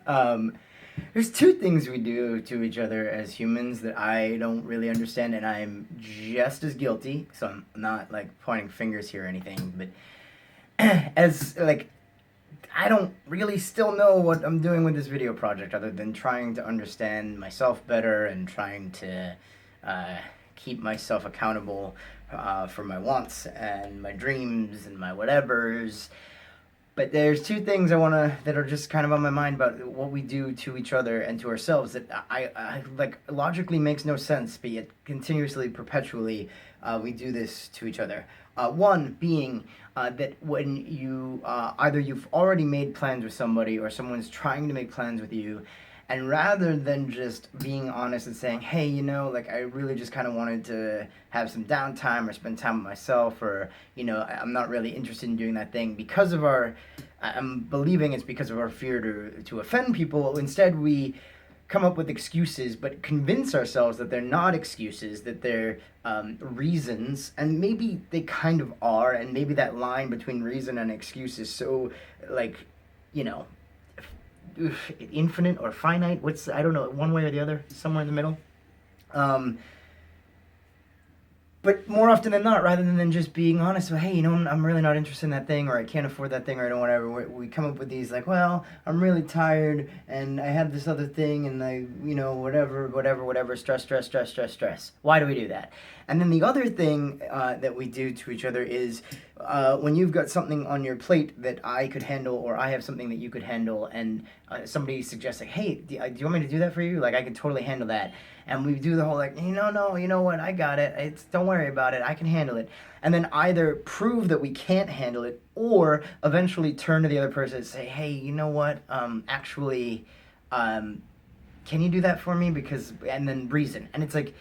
um, there's two things we do to each other as humans that I don't really understand, and I'm just as guilty. So I'm not like pointing fingers here or anything, but as like I don't really still know what I'm doing with this video project other than trying to understand myself better and trying to uh, keep myself accountable for my wants and my dreams and my whatevers. But there's two things that are just kind of on my mind about what we do to each other and to ourselves that I like logically makes no sense, but yet continuously, perpetually, we do this to each other. One being that when you either you've already made plans with somebody or someone's trying to make plans with you, and rather than just being honest and saying, hey, like I really just kind of wanted to have some downtime or spend time with myself, or, I'm not really interested in doing that thing because of I'm believing it's because of our fear to offend people. Instead, we come up with excuses, but convince ourselves that they're not excuses, that they're reasons, and maybe they kind of are, and maybe that line between reason and excuse is so, like, you know, infinite or finite. I don't know, one way or the other, somewhere in the middle. But more often than not, rather than just being honest, well, hey, I'm really not interested in that thing, or I can't afford that thing, or I don't whatever, we come up with these like, well, I'm really tired, and I have this other thing, and whatever, stress. Why do we do that? And then the other thing that we do to each other is when you've got something on your plate that I could handle, or I have something that you could handle, and somebody suggests like, hey, do you want me to do that for you? Like, I could totally handle that. And we do the whole like, no, you know what, I got it. Don't worry about it. I can handle it. And then either prove that we can't handle it, or eventually turn to the other person and say, hey, you know what, actually, can you do that for me? And then reason. And it's like,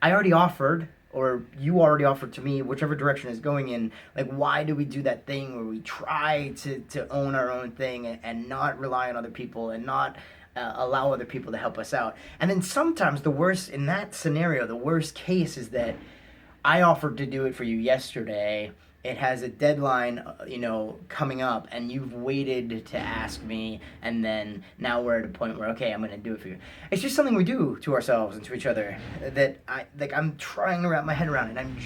I already offered, or you already offered to me, whichever direction is going in. Like, why do we do that thing where we try to own our own thing and not rely on other people and not allow other people to help us out? And then sometimes in that scenario, the worst case is that I offered to do it for you yesterday. It has a deadline, coming up, and you've waited to ask me, and then now we're at a point where, okay, I'm going to do it for you. It's just something we do to ourselves and to each other that I'm trying to wrap my head around, and I'm